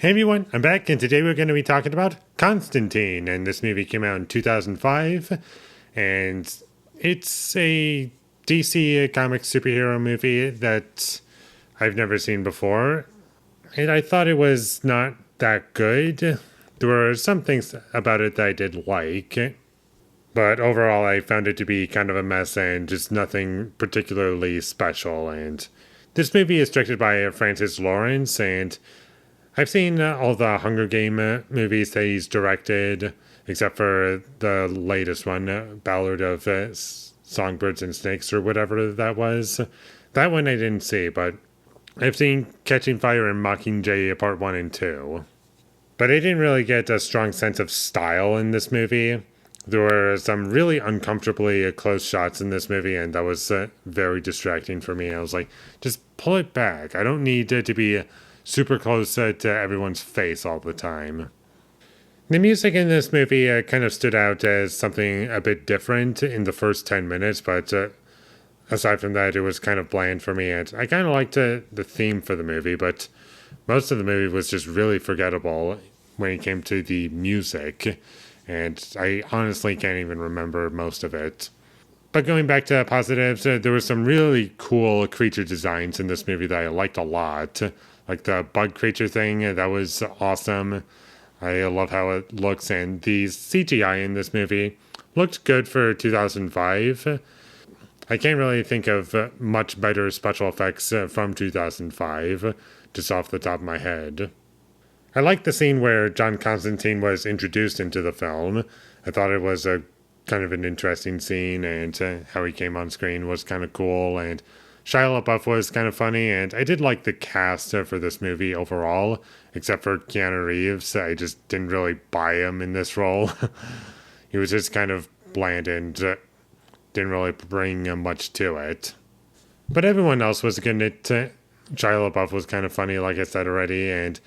Hey everyone, I'm back, and today we're going to be talking about Constantine. And this movie came out in 2005, and it's a DC comic superhero movie that I've never seen before. And I thought it was not that good. There were some things about it that I did like, but overall I found it to be kind of a mess and just nothing particularly special. And this movie is directed by Francis Lawrence, and I've seen all the Hunger Game movies that he's directed, except for the latest one, Ballad of Songbirds and Snakes, or whatever that was. That one I didn't see, but I've seen Catching Fire and Mockingjay Part 1 and 2. But I didn't really get a strong sense of style in this movie. There were some really uncomfortably close shots in this movie, and that was very distracting for me. I was like, just pull it back. I don't need it to be super close to everyone's face all the time. The music in this movie kind of stood out as something a bit different in the first 10 minutes, but aside from that, it was kind of bland for me. And I kind of liked the theme for the movie, but most of the movie was just really forgettable when it came to the music, and I honestly can't even remember most of it. But going back to positives, there were some really cool creature designs in this movie that I liked a lot. Like the bug creature thing, that was awesome. I love how it looks, and the CGI in this movie looked good for 2005. I can't really think of much better special effects from 2005, just off the top of my head. I liked the scene where John Constantine was introduced into the film. I thought it was a kind of an interesting scene, and how he came on screen was kind of cool, and Shia LaBeouf was kind of funny, and I did like the cast for this movie overall, except for Keanu Reeves. I just didn't really buy him in this role. He was just kind of bland and didn't really bring much to it. But everyone else was good in it. Shia LaBeouf was kind of funny, like I said already, and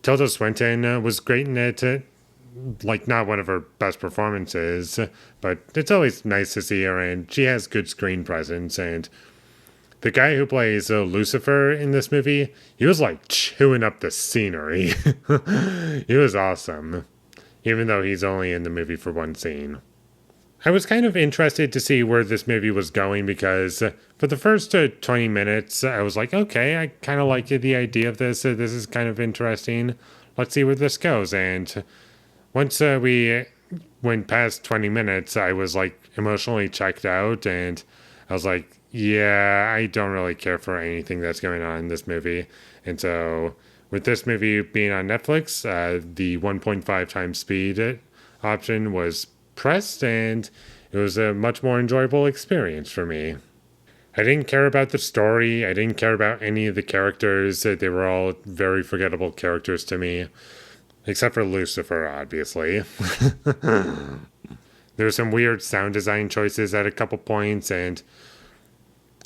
Tilda Swinton was great in it. Like, not one of her best performances, but it's always nice to see her, and she has good screen presence. And the guy who plays Lucifer in this movie, he was like chewing up the scenery. He was awesome, even though he's only in the movie for one scene. I was kind of interested to see where this movie was going, because for the first 20 minutes, I was like, okay, I kind of like the idea of this. This is kind of interesting. Let's see where this goes. And once we went past 20 minutes, I was like emotionally checked out, and I was like, yeah, I don't really care for anything that's going on in this movie. And so with this movie being on Netflix, the 1.5 times speed option was pressed, and it was a much more enjoyable experience for me. I didn't care about the story. I didn't care about any of the characters. They were all very forgettable characters to me, except for Lucifer, obviously. There were some weird sound design choices at a couple points, and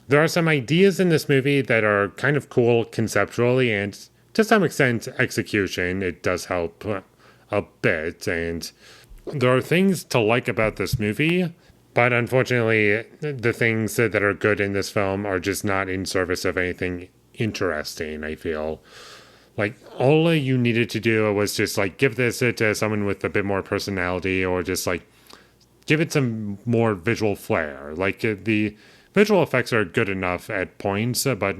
there are some ideas in this movie that are kind of cool conceptually, and to some extent execution. It does help a bit, and there are things to like about this movie, but unfortunately the things that are good in this film are just not in service of anything interesting, I feel. Like, all you needed to do was just like give this to someone with a bit more personality, or just like give it some more visual flair. Like, the visual effects are good enough at points, but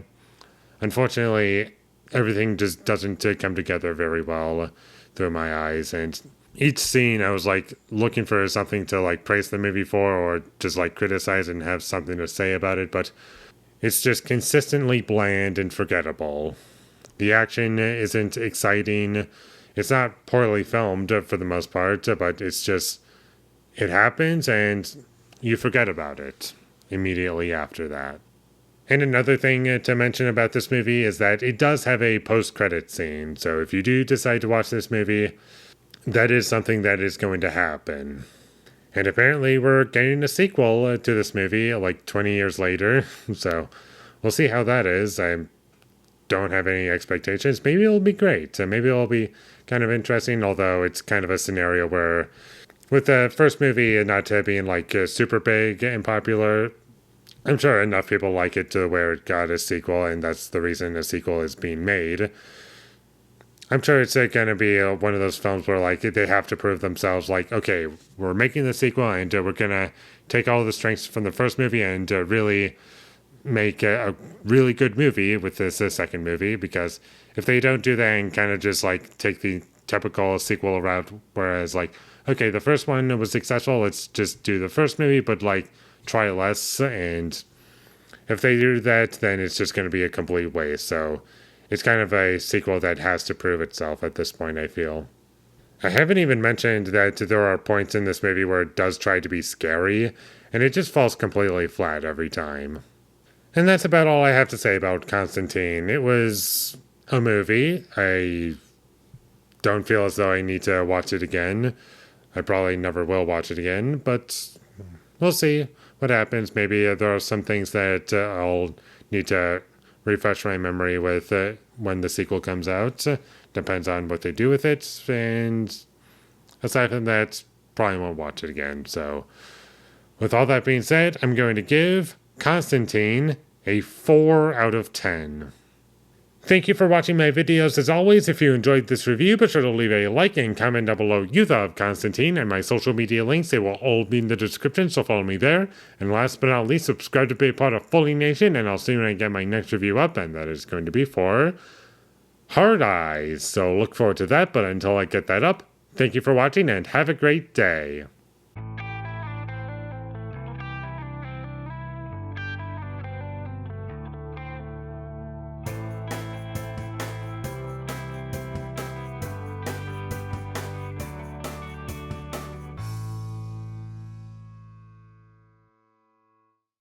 unfortunately, everything just doesn't come together very well through my eyes. And each scene, I was like looking for something to like praise the movie for, or just like criticize and have something to say about it, but it's just consistently bland and forgettable. The action isn't exciting. It's not poorly filmed for the most part, but it's just, it happens and you forget about it immediately after that. And another thing to mention about this movie is that it does have a post-credit scene. So if you do decide to watch this movie, that is something that is going to happen. And apparently we're getting a sequel to this movie like 20 years later. So we'll see how that is. I don't have any expectations. Maybe it'll be great. Maybe it'll be kind of interesting, although it's kind of a scenario where, with the first movie not being like super big and popular, I'm sure enough people like it to where it got a sequel, and that's the reason a sequel is being made. I'm sure it's going to be one of those films where like they have to prove themselves. Like, okay, we're making the sequel, and we're gonna take all the strengths from the first movie and really make a really good movie with this second movie. Because if they don't do that and kind of just like take the typical sequel route, whereas like, okay, the first one was successful, let's just do the first movie, but like try less. And if they do that, then it's just going to be a complete waste. So it's kind of a sequel that has to prove itself at this point, I feel. I haven't even mentioned that there are points in this movie where it does try to be scary, and it just falls completely flat every time. And that's about all I have to say about Constantine. It was a movie. I don't feel as though I need to watch it again. I probably never will watch it again, but we'll see what happens. Maybe there are some things that I'll need to refresh my memory with when the sequel comes out. Depends on what they do with it. And aside from that, probably won't watch it again. So, with all that being said, I'm going to give Constantine a 4 out of 10. Thank you for watching my videos. As always, if you enjoyed this review, be sure to leave a like and comment down below you thought of Constantine, and my social media links, they will all be in the description, so follow me there. And last but not least, subscribe to be a part of Foley Nation, and I'll see you when I get my next review up, and that is going to be for Hard Eyes. So look forward to that, but until I get that up, thank you for watching, and have a great day.